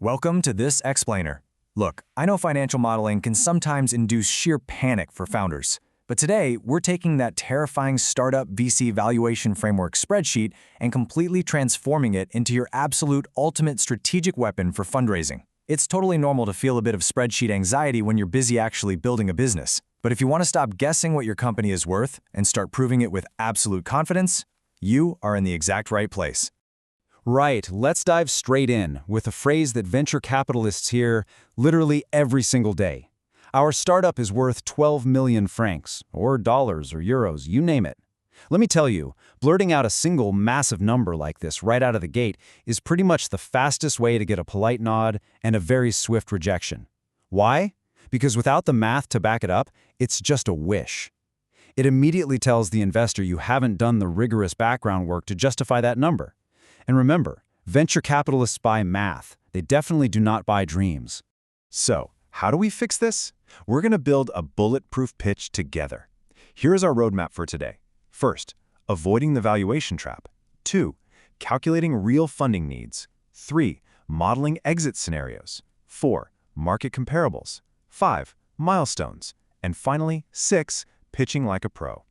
Welcome to this explainer. Look, I know financial modeling can sometimes induce sheer panic for founders, but today we're taking that terrifying startup VC valuation framework spreadsheet and completely transforming it into your absolute ultimate strategic weapon for fundraising. It's totally normal to feel a bit of spreadsheet anxiety when you're busy actually building a business. But if you want to stop guessing what your company is worth and start proving it with absolute confidence, you are in the exact right place. Right, let's dive straight in with a phrase that venture capitalists hear literally every single day. Our startup is worth 12 million francs, or dollars or euros, you name it. Let me tell you, blurting out a single massive number like this right out of the gate is pretty much the fastest way to get a polite nod and a very swift rejection. Why? Because without the math to back it up, it's just a wish. It immediately tells the investor you haven't done the rigorous background work to justify that number. And remember, venture capitalists buy math. They definitely do not buy dreams. So, how do we fix this? We're going to build a bulletproof pitch together. Here is our roadmap for today. First, avoiding the valuation trap. 2, calculating real funding needs. 3, modeling exit scenarios. 4, market comparables. 5, milestones. And finally, 6, pitching like a pro.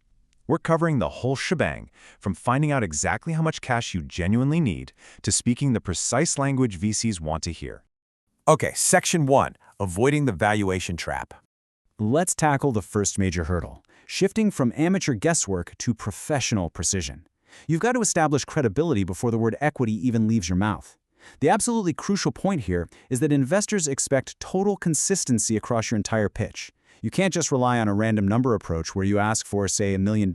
We're covering the whole shebang, from finding out exactly how much cash you genuinely need to speaking the precise language VCs want to hear. Okay, Section 1, avoiding the valuation trap. Let's tackle the first major hurdle, shifting from amateur guesswork to professional precision. You've got to establish credibility before the word equity even leaves your mouth. The absolutely crucial point here is that investors expect total consistency across your entire pitch. You can't just rely on a random number approach where you ask for, say, $1 million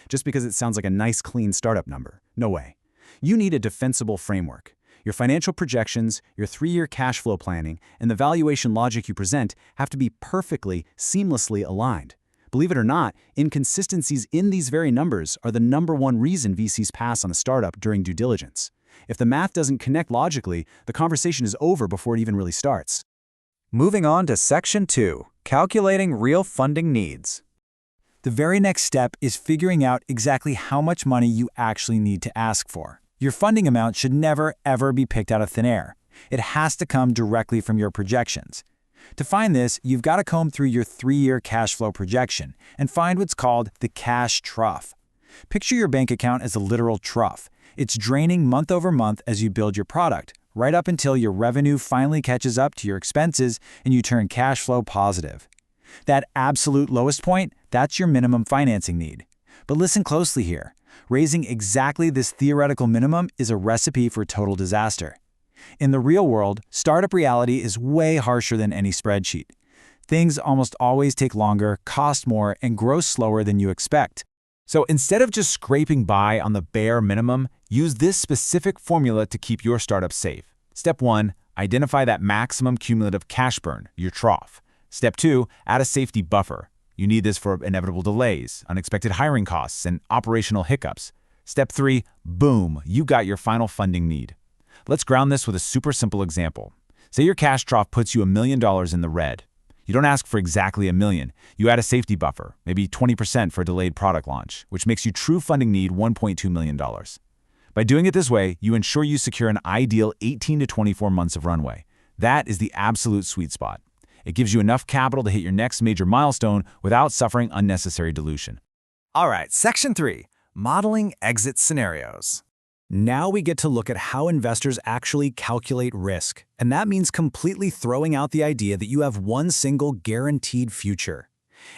just because it sounds like a nice, clean startup number. No way. You need a defensible framework. Your financial projections, your 3-year cash flow planning, and the valuation logic you present have to be perfectly, seamlessly aligned. Believe it or not, inconsistencies in these very numbers are the #1 reason VCs pass on a startup during due diligence. If the math doesn't connect logically, the conversation is over before it even really starts. Moving on to Section 2, calculating real funding needs. The very next step is figuring out exactly how much money you actually need to ask for. Your funding amount should never, ever be picked out of thin air. It has to come directly from your projections. To find this, you've got to comb through your 3-year cash flow projection and find what's called the cash trough. Picture your bank account as a literal trough. It's draining month over month as you build your product, right up until your revenue finally catches up to your expenses and you turn cash flow positive. That absolute lowest point, that's your minimum financing need. But listen closely here. Raising exactly this theoretical minimum is a recipe for total disaster. In the real world, startup reality is way harsher than any spreadsheet. Things almost always take longer, cost more, and grow slower than you expect. So instead of just scraping by on the bare minimum, use this specific formula to keep your startup safe. Step 1, identify that maximum cumulative cash burn, your trough. Step 2, add a safety buffer. You need this for inevitable delays, unexpected hiring costs, and operational hiccups. Step 3, boom, you got your final funding need. Let's ground this with a super simple example. Say your cash trough puts you $1 million in the red. You don't ask for exactly $1 million. You add a safety buffer, maybe 20% for a delayed product launch, which makes you true funding need $1.2 million. By doing it this way, you ensure you secure an ideal 18 to 24 months of runway. That is the absolute sweet spot. It gives you enough capital to hit your next major milestone without suffering unnecessary dilution. All right, Section 3, modeling exit scenarios. Now we get to look at how investors actually calculate risk, and that means completely throwing out the idea that you have one single guaranteed future.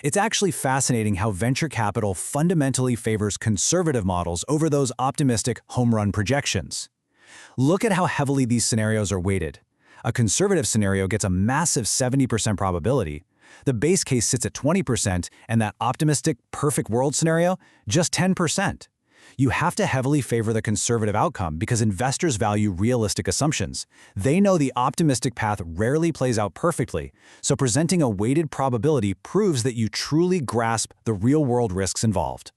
It's actually fascinating how venture capital fundamentally favors conservative models over those optimistic home run projections. Look at how heavily these scenarios are weighted. A conservative scenario gets a massive 70% probability. The base case sits at 20%, and that optimistic, perfect world scenario, just 10%. You have to heavily favor the conservative outcome because investors value realistic assumptions. They know the optimistic path rarely plays out perfectly, so presenting a weighted probability proves that you truly grasp the real-world risks involved.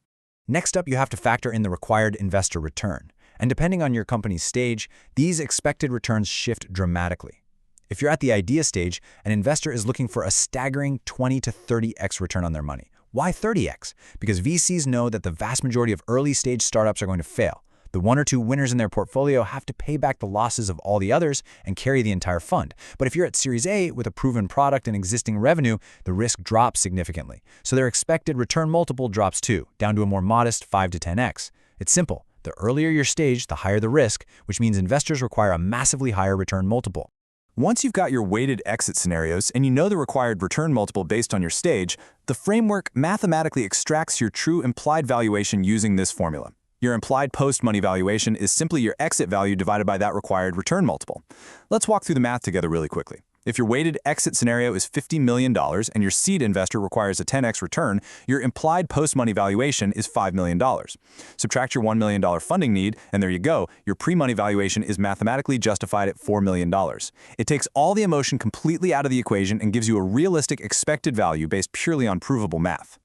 Next up, you have to factor in the required investor return. And depending on your company's stage, these expected returns shift dramatically. If you're at the idea stage, an investor is looking for a staggering 20 to 30x return on their money. Why 30x? Because VCs know that the vast majority of early-stage startups are going to fail. The one or two winners in their portfolio have to pay back the losses of all the others and carry the entire fund. But if you're at Series A with a proven product and existing revenue, the risk drops significantly. So their expected return multiple drops too, down to a more modest 5 to 10x. It's simple. The earlier your stage, the higher the risk, which means investors require a massively higher return multiple. Once you've got your weighted exit scenarios and you know the required return multiple based on your stage, the framework mathematically extracts your true implied valuation using this formula. Your implied post-money valuation is simply your exit value divided by that required return multiple. Let's walk through the math together really quickly. If your weighted exit scenario is $50 million and your seed investor requires a 10x return, your implied post-money valuation is $5 million. Subtract your $1 million funding need, and there you go, your pre-money valuation is mathematically justified at $4 million. It takes all the emotion completely out of the equation and gives you a realistic expected value based purely on provable math.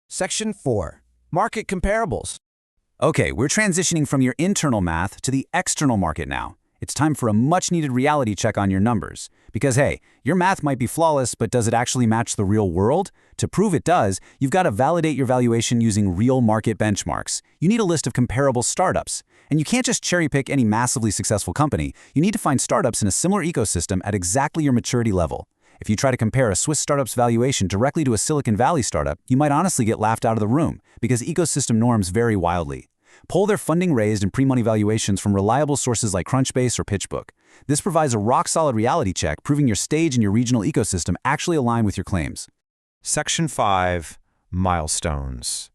Section 4. Market comparables. Okay, we're transitioning from your internal math to the external market now. It's time for a much-needed reality check on your numbers. Because hey, your math might be flawless, but does it actually match the real world? To prove it does, you've got to validate your valuation using real market benchmarks. You need a list of comparable startups. And you can't just cherry-pick any massively successful company. You need to find startups in a similar ecosystem at exactly your maturity level. If you try to compare a Swiss startup's valuation directly to a Silicon Valley startup, you might honestly get laughed out of the room, because ecosystem norms vary wildly. Pull their funding raised and pre-money valuations from reliable sources like Crunchbase or PitchBook. This provides a rock-solid reality check, proving your stage and your regional ecosystem actually align with your claims. Section 5. Milestones.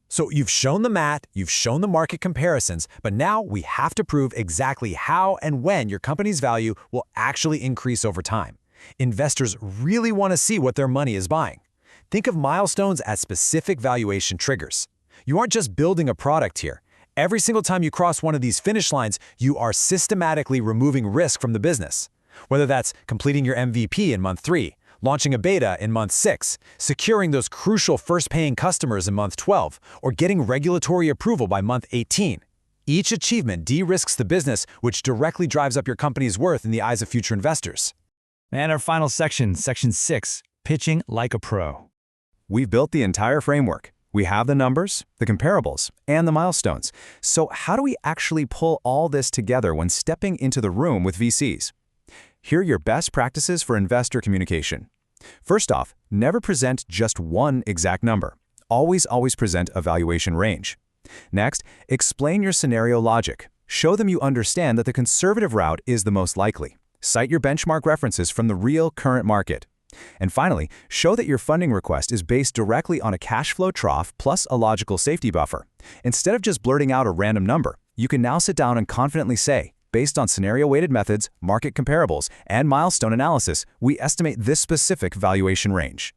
So you've shown the math, you've shown the market comparisons, but now we have to prove exactly how and when your company's value will actually increase over time. Investors really want to see what their money is buying. Think of milestones as specific valuation triggers. You aren't just building a product here. Every single time you cross one of these finish lines, you are systematically removing risk from the business. Whether that's completing your MVP in month 3, launching a beta in month 6, securing those crucial first-paying customers in month 12, or getting regulatory approval by month 18. Each achievement de-risks the business, which directly drives up your company's worth in the eyes of future investors. And our final section, Section 6, pitching like a pro. We've built the entire framework. We have the numbers, the comparables, and the milestones. So how do we actually pull all this together when stepping into the room with VCs? Here are your best practices for investor communication. First off, never present just one exact number. Always present a valuation range. Next, explain your scenario logic. Show them you understand that the conservative route is the most likely. Cite your benchmark references from the real current market. And finally, show that your funding request is based directly on a cash flow trough plus a logical safety buffer. Instead of just blurting out a random number, you can now sit down and confidently say, based on scenario-weighted methods, market comparables, and milestone analysis, we estimate this specific valuation range.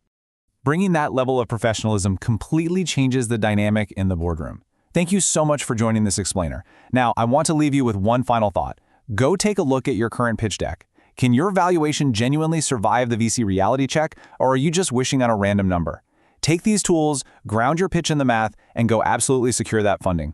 Bringing that level of professionalism completely changes the dynamic in the boardroom. Thank you so much for joining this explainer. Now, I want to leave you with one final thought. Go take a look at your current pitch deck. Can your valuation genuinely survive the VC reality check, or are you just wishing on a random number? Take these tools, ground your pitch in the math, and go absolutely secure that funding.